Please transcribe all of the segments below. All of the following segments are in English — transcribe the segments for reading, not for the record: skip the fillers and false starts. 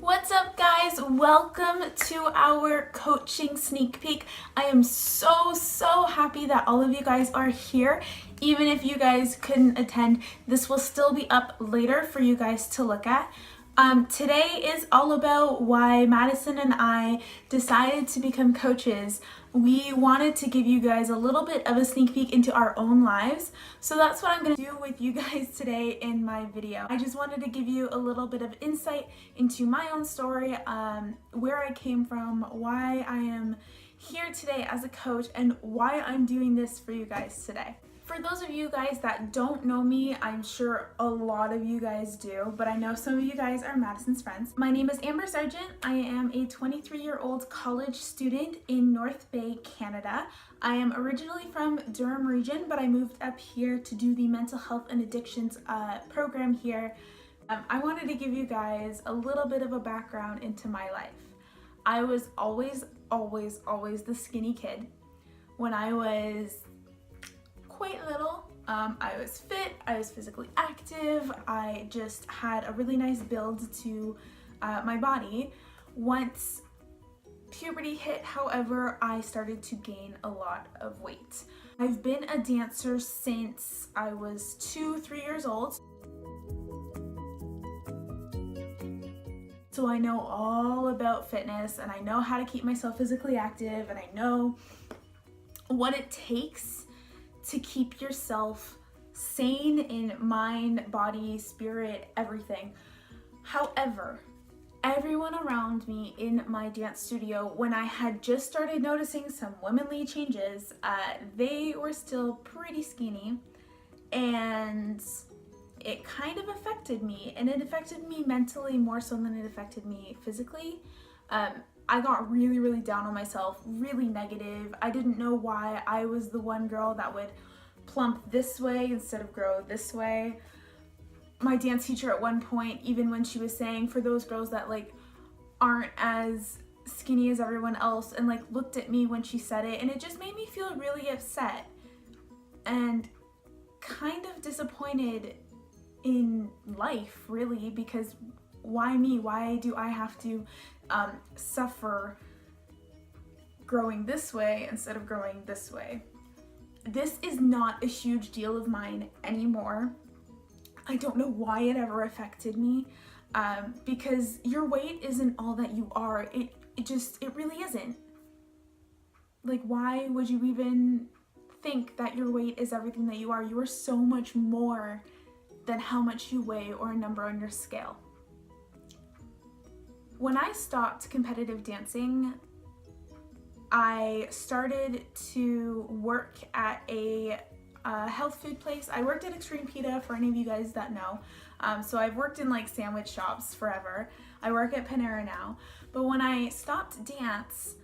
What's up, guys? Welcome to our coaching sneak peek. I am so happy that all of you guys are here. Even if you guys couldn't attend, this will still be up later for you guys to look at. Today is all about why Madison and I decided to become coaches. We wanted to give you guys a little bit of a sneak peek into our own lives. So that's what I'm going to do with you guys today in my video. I just wanted to give you a little bit of insight into my own story, where I came from, why I am here today as a coach, and why I'm doing this for you guys today. For those of you guys that don't know me, I'm sure a lot of you guys do, but I know some of you guys are Madison's friends. My name is Amber Sargent. I am a 23-year-old college student in North Bay, Canada. I am originally from Durham region, but I moved up here to do the mental health and addictions program here. I wanted to give you guys a little bit of a background into my life. I was always the skinny kid. When I was quite little, I was fit, I was physically active, I just had a really nice build to my body. Once puberty hit, however, I started to gain a lot of weight. I've been a dancer since I was 2-3 years old. So I know all about fitness, and I know how to keep myself physically active, and I know what it takes to keep yourself sane in mind, body, spirit, everything. However, everyone around me in my dance studio, when I had just started noticing some womanly changes, they were still pretty skinny, and it kind of affected me, and it affected me mentally more so than it affected me physically. I got really down on myself, really negative. I didn't know why I was the one girl that would plump this way instead of grow this way. My dance teacher at one point, even when she was saying for those girls that like aren't as skinny as everyone else, and like looked at me when she said it, and it just made me feel really upset and kind of disappointed in life, really, because why me? Why do I have to suffer growing this way instead of growing this way? This is not a huge deal of mine anymore. I don't know why it ever affected me, because your weight isn't all that you are. It really isn't. Like, why would you even think that your weight is everything that you are? You are so much more than how much you weigh or a number on your scale. When I stopped competitive dancing, I started to work at a health food place. I worked at Extreme Pita, for any of you guys that know. So I've worked in like sandwich shops forever. I work at Panera now. But when I stopped dance,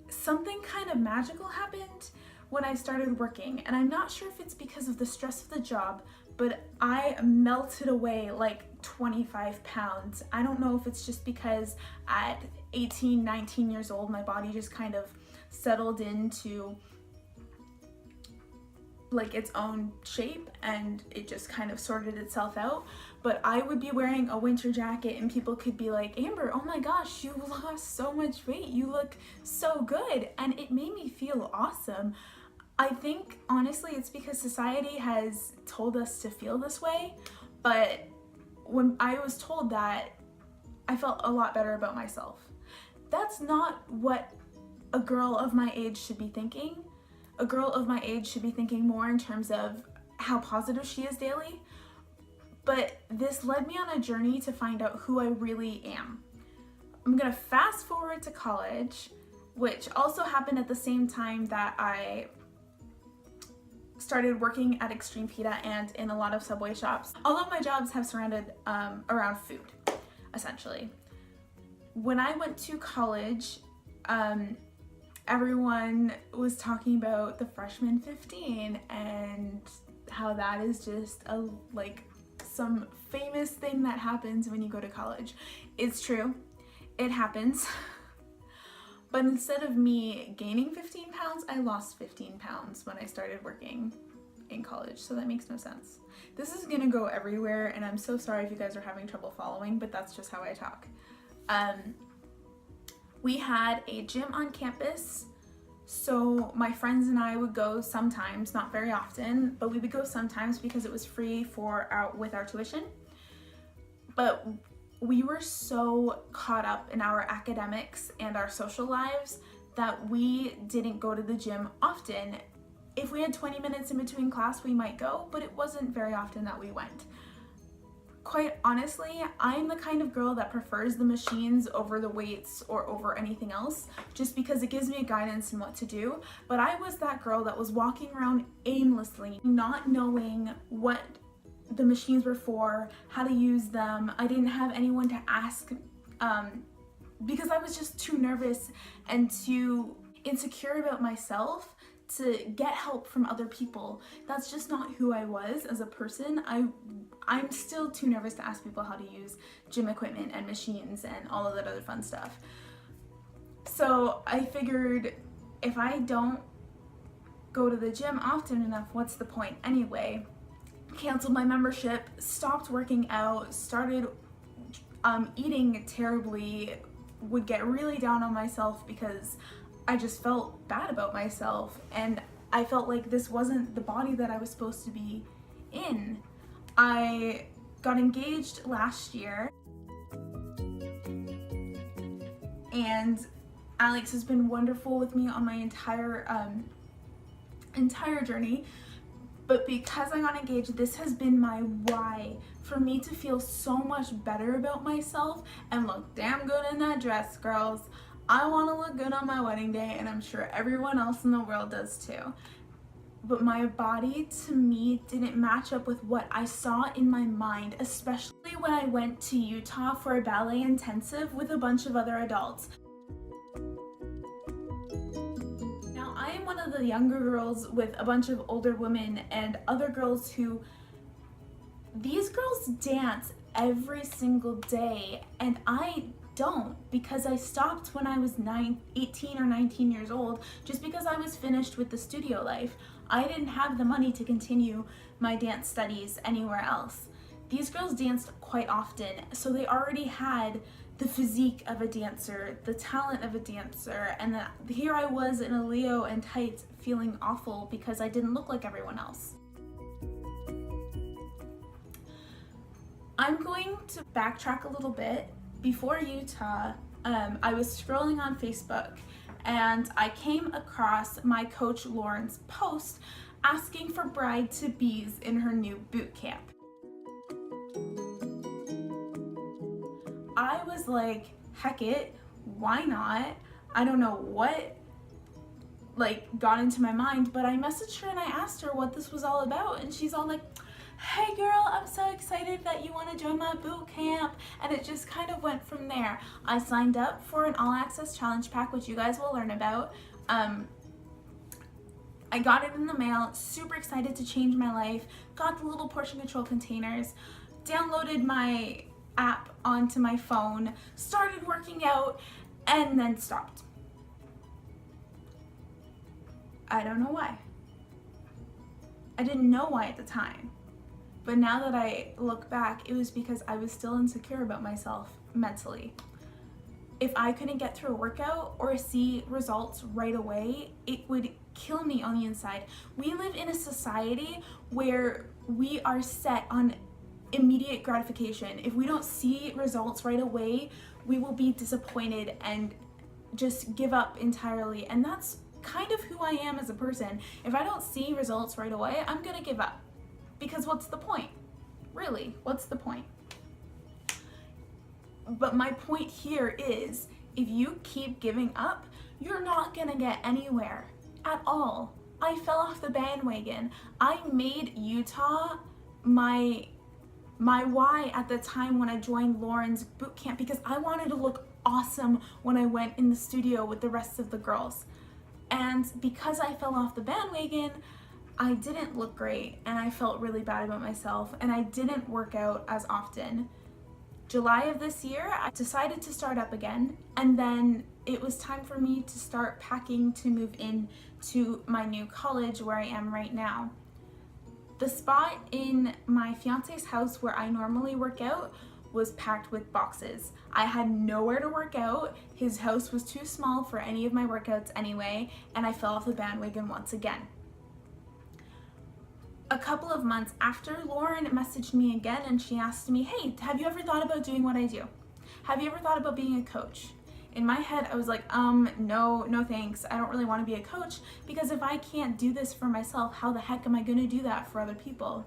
something kind of magical happened when I started working. And I'm not sure if it's because of the stress of the job, but I melted away like 25 pounds. I don't know if it's just because at 18, 19 years old, my body just kind of settled into like its own shape and it just kind of sorted itself out. But I would be wearing a winter jacket and people could be like, Amber, oh my gosh, you lost so much weight. You look so good. And it made me feel awesome. I think honestly it's because society has told us to feel this way, but when I was told that, I felt a lot better about myself. That's not what a girl of my age should be thinking. A girl of my age should be thinking more in terms of how positive she is daily. But this led me on a journey to find out who I really am. I'm gonna fast forward to college, which also happened at the same time that I started working at Extreme Pita and in a lot of Subway shops. All of my jobs have surrounded around food, essentially. When I went to college, everyone was talking about the freshman 15 and how that is just some famous thing that happens when you go to college. It's true, it happens. But instead of me gaining 15 pounds, I lost 15 pounds when I started working in college, so that makes no sense. This is gonna go everywhere, and I'm so sorry if you guys are having trouble following, but that's just how I talk. We had a gym on campus, so my friends and I would go sometimes, not very often, but we would go sometimes because it was free with our tuition. But we were so caught up in our academics and our social lives that we didn't go to the gym often. If we had 20 minutes in between class, we might go, but it wasn't very often that we went. Quite honestly, I'm the kind of girl that prefers the machines over the weights or over anything else, just because it gives me guidance in what to do. But I was that girl that was walking around aimlessly, not knowing what the machines were for, how to use them. I didn't have anyone to ask because I was just too nervous and too insecure about myself to get help from other people. That's just not who I was as a person. I'm still too nervous to ask people how to use gym equipment and machines and all of that other fun stuff. So I figured if I don't go to the gym often enough, what's the point anyway? Canceled my membership, stopped working out, started eating terribly, would get really down on myself because I just felt bad about myself, and I felt like this wasn't the body that I was supposed to be in. I got engaged last year, and Alex has been wonderful with me on my entire journey. But because I got engaged, this has been my why, for me to feel so much better about myself and look damn good in that dress, girls. I want to look good on my wedding day, and I'm sure everyone else in the world does too. But my body, to me, didn't match up with what I saw in my mind, especially when I went to Utah for a ballet intensive with a bunch of other adults. Now, I am one of the younger girls with a bunch of older women and other girls who, these girls dance every single day, and I don't, because I stopped when I was 18 or 19 years old, just because I was finished with the studio life. I didn't have the money to continue my dance studies anywhere else. These girls danced quite often, so they already had the physique of a dancer, the talent of a dancer, and here I was in a Leo and tights feeling awful because I didn't look like everyone else. I'm going to backtrack a little bit. Before Utah, I was scrolling on Facebook and I came across my coach Lauren's post asking for bride-to-bees in her new boot camp. I was like, heck it, why not? I don't know what got into my mind, but I messaged her and I asked her what this was all about, and she's all like, hey girl, I'm so excited that you want to join my boot camp. And it just kind of went from there. I signed up for an all access challenge pack, which you guys will learn about. I got it in the mail, super excited to change my life, got the little portion control containers, downloaded my app onto my phone, started working out, and then stopped. I don't know why. I didn't know why at the time. But now that I look back, it was because I was still insecure about myself mentally. If I couldn't get through a workout or see results right away, it would kill me on the inside. We live in a society where we are set on immediate gratification. If we don't see results right away, we will be disappointed and just give up entirely. And that's kind of who I am as a person. If I don't see results right away, I'm gonna give up. Because what's the point? Really, what's the point? But my point here is, if you keep giving up, you're not gonna get anywhere at all. I fell off the bandwagon. I made Utah my why at the time when I joined Lauren's boot camp, because I wanted to look awesome when I went in the studio with the rest of the girls. And because I fell off the bandwagon, I didn't look great and I felt really bad about myself, and I didn't work out as often. July of this year, I decided to start up again, and then it was time for me to start packing to move in to my new college where I am right now. The spot in my fiance's house where I normally work out was packed with boxes. I had nowhere to work out. His house was too small for any of my workouts anyway, and I fell off the bandwagon once again. A couple of months after, Lauren messaged me again and she asked me, hey, have you ever thought about doing what I do? Have you ever thought about being a coach? In my head, I was like, no thanks. I don't really want to be a coach, because if I can't do this for myself, how the heck am I going to do that for other people?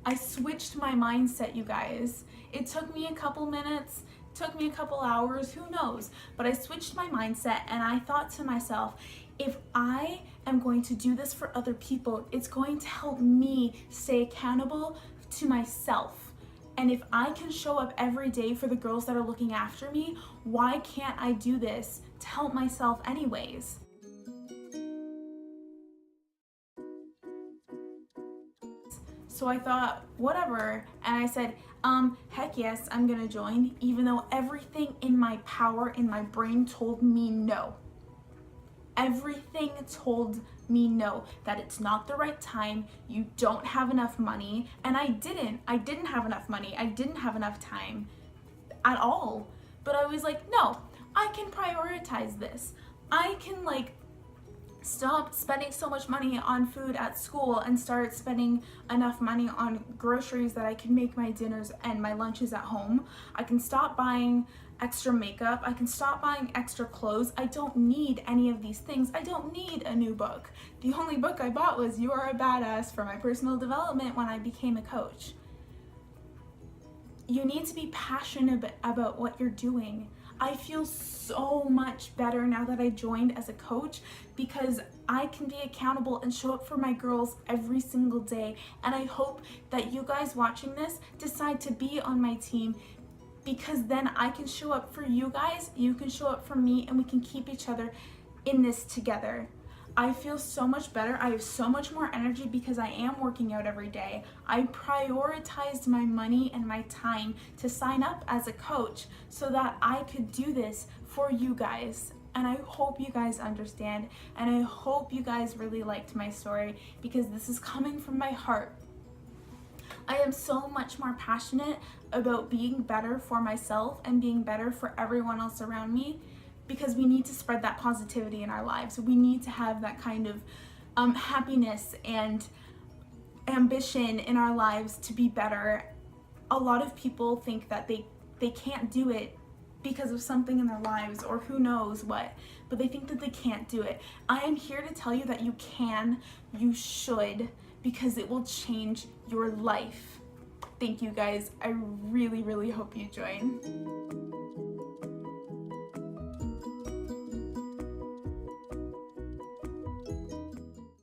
I switched my mindset, you guys. It took me a couple minutes, took me a couple hours, who knows? But I switched my mindset and I thought to myself, if I am going to do this for other people, it's going to help me stay accountable to myself. And if I can show up every day for the girls that are looking after me, why can't I do this to help myself anyways? So I thought, whatever, and I said, heck yes, I'm gonna join, even though everything in my power, in my brain told me no. Everything told me no, that it's not the right time, you don't have enough money, and I didn't have enough money, I didn't have enough time at all. But I was like, no, I can prioritize this. I can stop spending so much money on food at school and start spending enough money on groceries that I can make my dinners and my lunches at home. I can stop buying extra makeup. I can stop buying extra clothes. I don't need any of these things. I don't need a new book. The only book I bought was You Are a Badass for my personal development when I became a coach. You need to be passionate about what you're doing. I feel so much better now that I joined as a coach, because I can be accountable and show up for my girls every single day. And I hope that you guys watching this decide to be on my team, because then I can show up for you guys, you can show up for me, and we can keep each other in this together. I feel so much better. I have so much more energy because I am working out every day. I prioritized my money and my time to sign up as a coach so that I could do this for you guys. And I hope you guys understand, and I hope you guys really liked my story, because this is coming from my heart. I am so much more passionate about being better for myself and being better for everyone else around me, because we need to spread that positivity in our lives. We need to have that kind of happiness and ambition in our lives to be better. A lot of people think that they can't do it because of something in their lives or who knows what, but they think that they can't do it. I am here to tell you that you can, you should, because it will change your life. Thank you guys. I really, really hope you join.